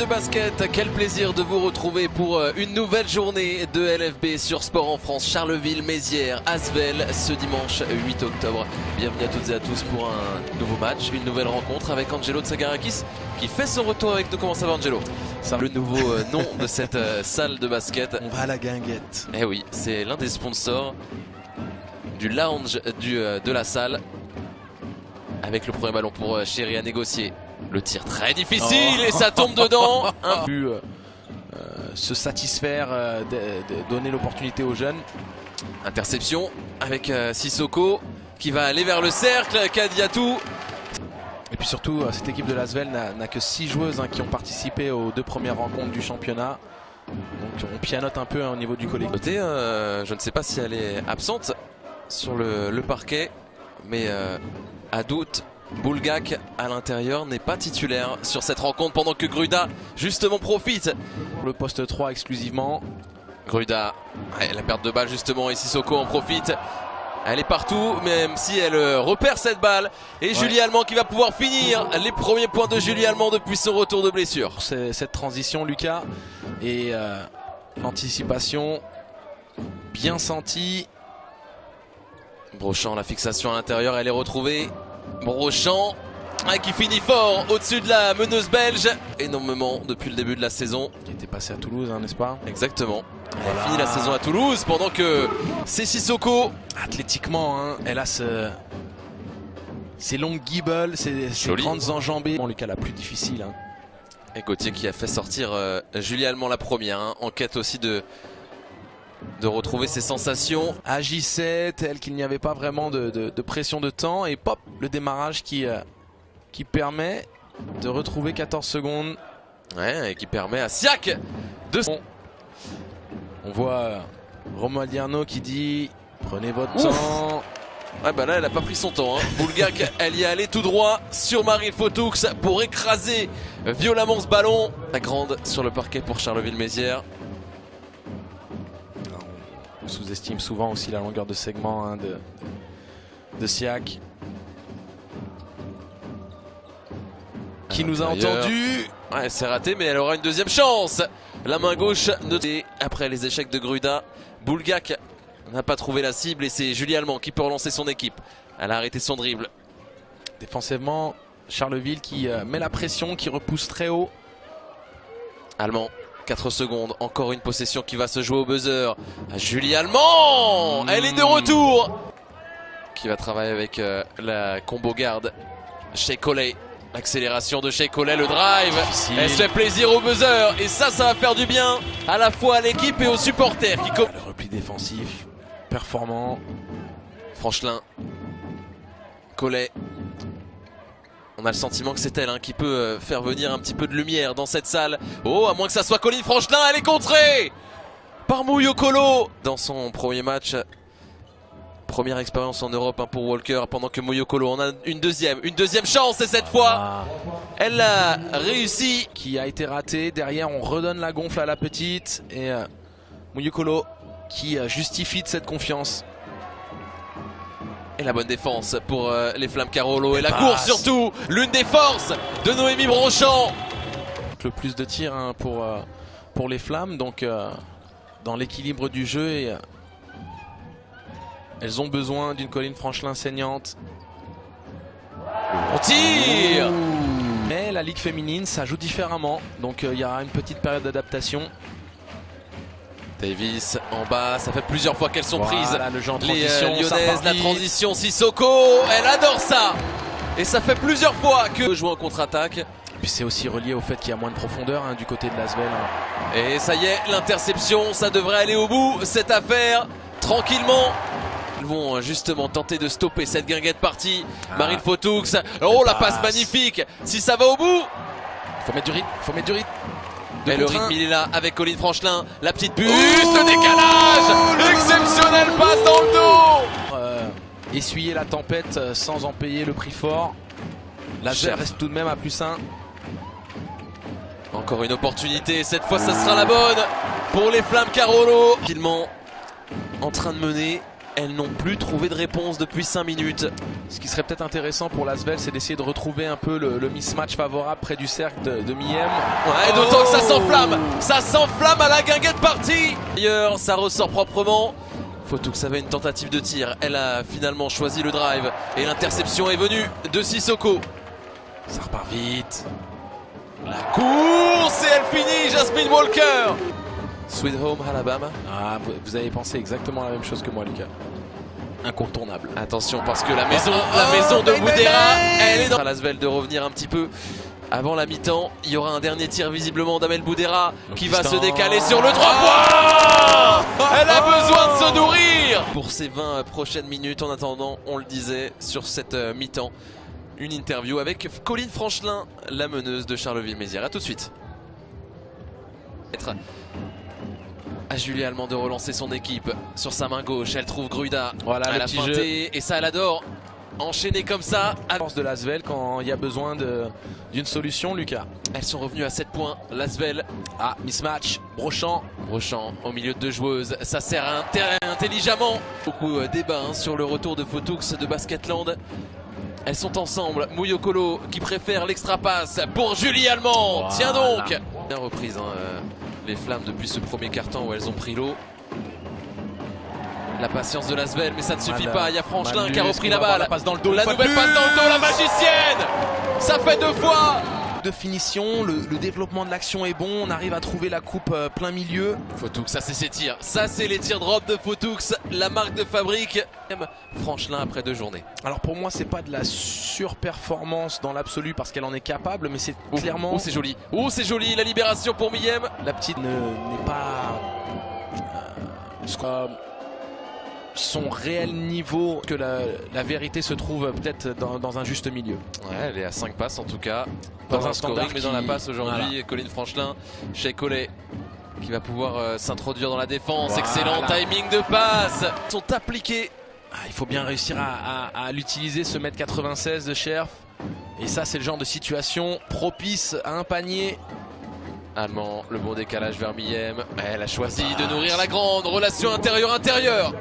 de basket, quel plaisir de vous retrouver pour une nouvelle journée de LFB sur Sport en France. Charleville-Mézières, Asvel, ce dimanche 8 octobre. Bienvenue à toutes et à tous pour un nouveau match, une nouvelle rencontre avec Angelo Tsagarakis qui fait son retour avec nous. Comment ça va, Angelo? C'est le nouveau nom de cette salle de basket. On va à la guinguette. Eh oui, c'est l'un des sponsors du lounge de la salle. Avec le premier ballon pour Chéri à négocier. Le tir très difficile et ça tombe dedans. Se satisfaire, donner l'opportunité aux jeunes. Interception avec Sissoko qui va aller vers le cercle. Kadiatou. Et puis surtout, cette équipe de l'Asvel n'a que 6 joueuses qui ont participé aux 2 premières rencontres du championnat. Donc on pianote un peu au niveau du collectif. Je ne sais pas si elle est absente sur le parquet, mais à doute, Boulgak à l'intérieur n'est pas titulaire sur cette rencontre pendant que Gruda justement profite. Le poste 3 exclusivement. Gruda, la perte de balle justement et Sissoko en profite. Elle est partout, même si elle repère cette balle. Et Julie Allemand qui va pouvoir finir les premiers points de Julie Allemand depuis son retour de blessure. Cette transition, Lucas, et l'anticipation bien sentie. Brochant, la fixation à l'intérieur, elle est retrouvée. Brochant qui finit fort au-dessus de la meneuse belge. Énormément depuis le début de la saison. Qui était passé à Toulouse, n'est-ce pas? Exactement. Elle finit la saison à Toulouse pendant que c'est Sissoko. Athlétiquement, elle a ses longues guibolles, ses grandes enjambées. Lucas, la plus difficile. Et Gauthier qui a fait sortir Julie Allemand la première. En quête aussi de retrouver ses sensations. Agissait tel qu'il n'y avait pas vraiment de pression de temps. Et pop, le démarrage qui permet de retrouver 14 secondes. Ouais, et qui permet à Siak de... On voit Romuald Arnaud qui dit prenez votre temps. Ouais, bah là elle a pas pris son temps. Boulgak, elle y est allée tout droit sur Marie Fotoux pour écraser violemment ce ballon. La grande sur le parquet pour Charleville-Mézières. On sous-estime souvent aussi la longueur de segment de Siak. Qui nous a entendu. Ouais, c'est raté, mais elle aura une deuxième chance. La main gauche notée après les échecs de Gruda. Boulgak n'a pas trouvé la cible et c'est Julie Allemand qui peut relancer son équipe. Elle a arrêté son dribble. Défensivement, Charleville qui met la pression, qui repousse très haut. Allemand, 4 secondes, encore une possession qui va se jouer au buzzer. Julie Allemand, elle est de retour. Qui va travailler avec la combo garde chez Collet. L'accélération de chez Collet, le drive. Difficile. Elle se fait plaisir au buzzer et ça va faire du bien à la fois à l'équipe et aux supporters. Le repli défensif, performant. Franchelin, Collet. On a le sentiment que c'est elle qui peut faire venir un petit peu de lumière dans cette salle. Oh, à moins que ça soit Colline Franchelin, elle est contrée par Mouyokolo dans son premier match. Première expérience en Europe pour Walker pendant que Mouyokolo en a une deuxième chance et cette fois elle a réussi. Qui a été raté, derrière on redonne la gonfle à la petite et Mouyokolo qui justifie de cette confiance. Et la bonne défense pour les Flammes Carolo et la course surtout, l'une des forces de Noémie Brochant. Le plus de tirs pour les Flammes, donc dans l'équilibre du jeu et elles ont besoin d'une Colline Franchelin saignante. On tire. Mais la Ligue féminine, ça joue différemment. Donc il y aura une petite période d'adaptation. Davis en bas, ça fait plusieurs fois qu'elles sont prises. Le jeu en les transition, Lyonnaises, la transition, Sissoko, elle adore ça. Et ça fait plusieurs fois que jouer en contre-attaque. Puis c'est aussi relié au fait qu'il y a moins de profondeur du côté de l'Asvel. Et ça y est, l'interception, ça devrait aller au bout, cette affaire, tranquillement. Ils vont justement tenter de stopper cette guinguette partie. Marine Fotoux, oh la passe magnifique. Si ça va au bout, faut mettre du rythme, Et le rythme il est là avec Colline Franchelin. La petite buste, le décalage, exceptionnelle passe dans le dos. Essuyer la tempête sans en payer le prix fort. L'Asvel reste tout de même à +1. Encore une opportunité, cette fois ça sera la bonne pour les Flammes Carolo. Tranquillement en train de mener. elles n'ont plus trouvé de réponse depuis 5 minutes. Ce qui serait peut-être intéressant pour l'Asvel, c'est d'essayer de retrouver un peu le mismatch favorable près du cercle de Miem. Ouais, d'autant que ça s'enflamme à la guinguette partie. D'ailleurs, ça ressort proprement. Fotoux avait une tentative de tir, elle a finalement choisi le drive et l'interception est venue de Sissoko. Ça repart vite. La course et elle finit, Jasmine Walker. Sweet Home Alabama. Ah, vous avez pensé exactement la même chose que moi, Lucas. Incontournable. Attention parce que la maison de Boudera, elle est dans l'Asvel de revenir un petit peu avant la mi-temps. Il y aura un dernier tir visiblement d'Amel Boudera qui va se décaler sur le 3 points. Elle a besoin de se nourrir pour ces 20 prochaines minutes. En attendant, on le disait sur cette mi-temps, une interview avec Colline Franchelin, la meneuse de Charleville-Mézières. A tout de suite. À Julie Allemand de relancer son équipe sur sa main gauche, elle trouve Gruda, voilà, elle a feinté et ça elle adore enchaîner comme ça. À force de l'Asvel quand il y a besoin d'une solution, Lucas. Elles sont revenues à 7 points, l'Asvel. Ah, mismatch, Brochant au milieu de 2 joueuses, ça sert intelligemment. Beaucoup débat sur le retour de Fotoux de Basketland. Elles sont ensemble, Mouyokolo qui préfère l'extra passe pour Julie Allemand. Voilà. Tiens donc. Bien reprise les Flammes depuis ce premier quart-temps où elles ont pris l'eau. La patience de l'Asvel, mais ça ne suffit pas. Il y a Franchelin qui a repris la balle. La passe dans le dos. La nouvelle passe dans le dos, la magicienne. Ça fait 2 fois. De finition, le développement de l'action est bon. On arrive à trouver la coupe plein milieu. Fotoux, ça c'est ses tirs. Ça c'est les tirs drop de Fotoux, la marque de fabrique. Franchelin après 2 journées. Alors pour moi, c'est pas de la surperformance dans l'absolu parce qu'elle en est capable, mais c'est clairement. Oh, c'est joli. Oh, c'est joli. La libération pour Miem. La petite n'est pas son réel niveau, que la vérité se trouve peut-être dans un juste milieu. Ouais, elle est à 5 passes en tout cas. Dans un scoring, mais dans la passe aujourd'hui. Voilà. Colline Franchelin chez Collet qui va pouvoir s'introduire dans la défense. Voilà. Excellent timing de passe. Ils sont appliqués. Ah, il faut bien réussir à l'utiliser, ce 1m96 de Scherf. Et ça, c'est le genre de situation propice à un panier. Allemand, le bon décalage vers Miem. Elle a choisi de nourrir la grande relation intérieure-intérieure.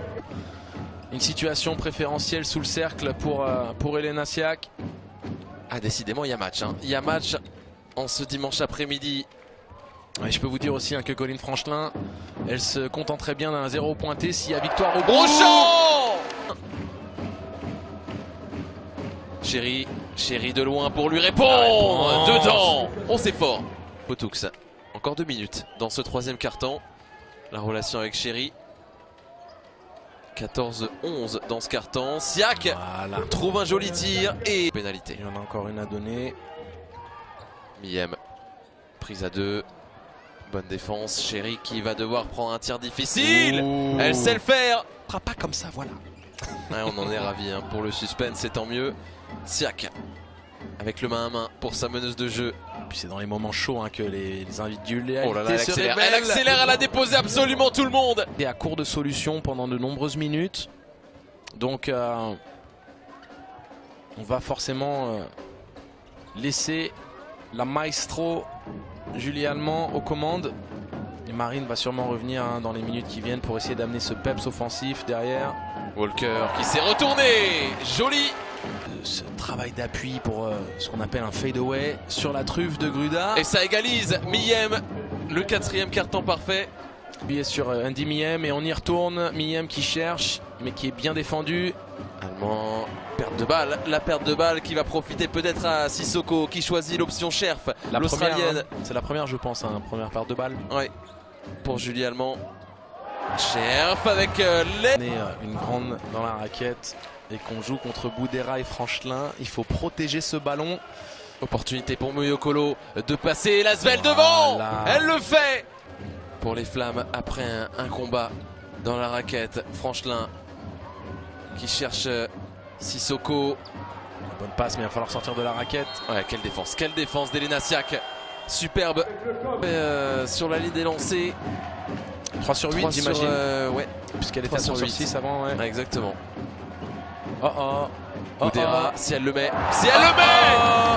Une situation préférentielle sous le cercle pour Elena Siak. Ah, décidément, il y a match. Il y a match en ce dimanche après-midi. Et je peux vous dire aussi que Colline Franchelin, elle se contenterait bien d'un 0 pointé s'il y a victoire au Brochant. Chéri de loin pour lui répondre. Dedans. Oh, c'est fort. Fotoux, encore 2 minutes dans ce 3e quart-temps. La relation avec Chéri. 14-11 dans ce carton. Siak trouve un joli tir et pénalité. Il y en a encore une à donner. Miem, prise à 2. Bonne défense. Chéri qui va devoir prendre un tir difficile. Ouh. Elle sait le faire. Pas comme ça, voilà. Ouais, on en est ravis pour le suspense, c'est tant mieux. Siak avec le main à main pour sa meneuse de jeu. Puis c'est dans les moments chauds que les individualités oh là là, elle accélère, elle a déposé absolument tout le monde. Et à court de solutions pendant de nombreuses minutes. Donc on va forcément laisser la maestro Julie Allemand aux commandes. Et Marine va sûrement revenir dans les minutes qui viennent pour essayer d'amener ce peps offensif derrière. Walker qui s'est retourné. Joli. Ce travail d'appui pour ce qu'on appelle un fade away sur la truffe de Gruda. Et ça égalise. Miem, le 4e carton parfait. Lui est sur Andy Miem et on y retourne. Miem qui cherche mais qui est bien défendu. Allemand, perte de balle. La perte de balle qui va profiter peut-être à Sissoko qui choisit l'option Scherf, l'Australienne. C'est la première, je pense, première perte de balle. Oui, pour Julie Allemand. Scherf avec une grande dans la raquette. Et qu'on joue contre Boudera et Franchelin, il faut protéger ce ballon. Opportunité pour Mouyokolo de passer l'Asvel devant. Elle le fait. Pour les Flammes, après un combat dans la raquette, Franchelin qui cherche Sissoko. Bonne passe, mais il va falloir sortir de la raquette. Ouais, quelle défense d'Elena Siak. Superbe sur la ligne des lancers. 3 sur 8, j'imagine. Ouais, puisqu'elle était à 3 sur 6 avant. Ouais. Ouais, exactement. Boudera, si elle le met,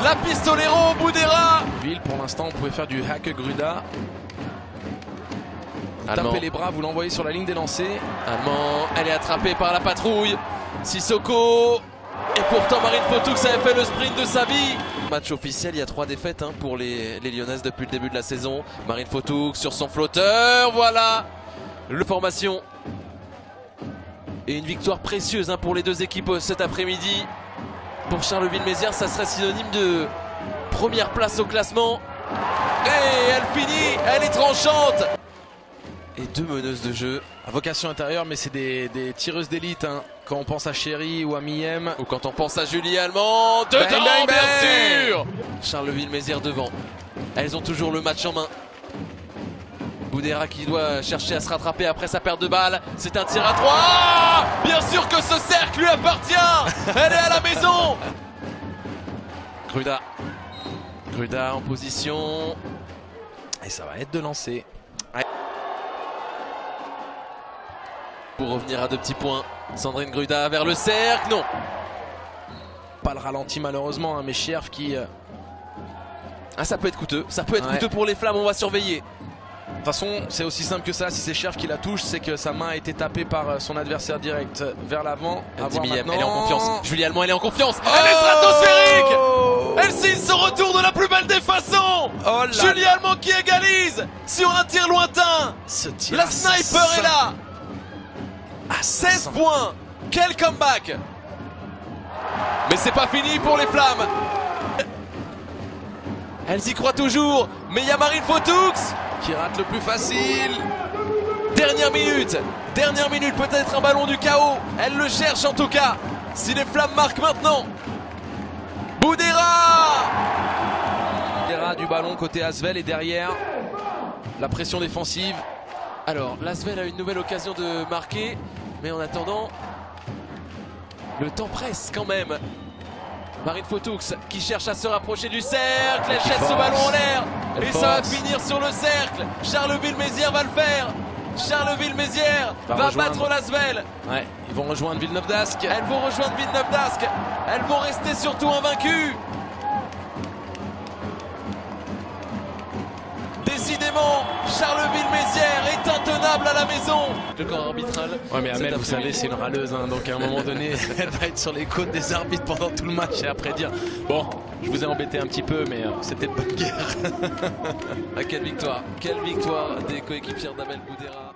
la pistolero Boudera. Pour l'instant, on pouvait faire du hack Gruda. tapez les bras, vous l'envoyez sur la ligne des lancers. Allemand, elle est attrapée par la patrouille. Sissoko. Et pourtant Marine Fotoux avait fait le sprint de sa vie. Match officiel, il y a 3 défaites pour les Lyonnaises depuis le début de la saison. Marine Fotoux sur son flotteur, voilà. Le formation. Et une victoire précieuse pour les deux équipes cet après-midi. Pour Charleville-Mézières, ça serait synonyme de première place au classement. Et elle finit, elle est tranchante. Et 2 meneuses de jeu. À vocation intérieure, mais c'est des tireuses d'élite. Quand on pense à Chéri ou à Miem. Ou quand on pense à Julie Allemand. Dedans, bang, bang, bien bang. sûr. Charleville-Mézières devant. Elles ont toujours le match en main. Boudera qui doit chercher à se rattraper après sa perte de balle. C'est un tir à 3. Bien sûr que ce cercle lui appartient. Elle est à la maison. Gruda. Gruda en position. Et ça va être de lancer. Pour revenir à 2 petits points. Sandrine Gruda vers le cercle. Non. Pas le ralenti malheureusement, mais Cherf qui... Ah, ça peut être coûteux. Ça peut être coûteux pour les Flammes. On va surveiller. De toute façon, c'est aussi simple que ça. Si c'est Cherf qui la touche, c'est que sa main a été tapée par son adversaire direct vers l'avant. Elle est en confiance. Julie Allemand, elle est en confiance. Elle est stratosphérique. Elle signe son retour de la plus belle des façons. Julie Allemand qui égalise sur un tir lointain. La sniper est là. 16 points. Quel comeback. Mais c'est pas fini pour les Flammes. Elles y croient toujours. Mais il y a Marine Fotoux qui rate le plus facile. Dernière minute, peut-être un ballon du chaos. Elle le cherche en tout cas. Si les Flammes marquent maintenant. Boudera. Boudera du ballon côté Asvel et derrière la pression défensive. Alors l'Asvel a une nouvelle occasion de marquer. Mais en attendant, le temps presse quand même. Marine Fotoux qui cherche à se rapprocher du cercle. Elle jette ce ballon en l'air. Et ça va finir sur le cercle. Charleville-Mézières va le faire. Charleville-Mézières va battre l'Asvel. Ouais, ils vont rejoindre Villeneuve d'Ascq. Elles vont rejoindre Villeneuve d'Ascq. Elles vont rester surtout invaincues. Décidément, Charleville-Mézières est intenable à la maison. Le corps arbitral. Ouais, mais Amel, vous savez, c'est une râleuse. Donc à un moment donné, elle va être sur les côtes des arbitres pendant tout le match et après dire bon, je vous ai embêté un petit peu, mais c'était de bonne guerre. Ah, quelle victoire des coéquipières d'Amel Boudera.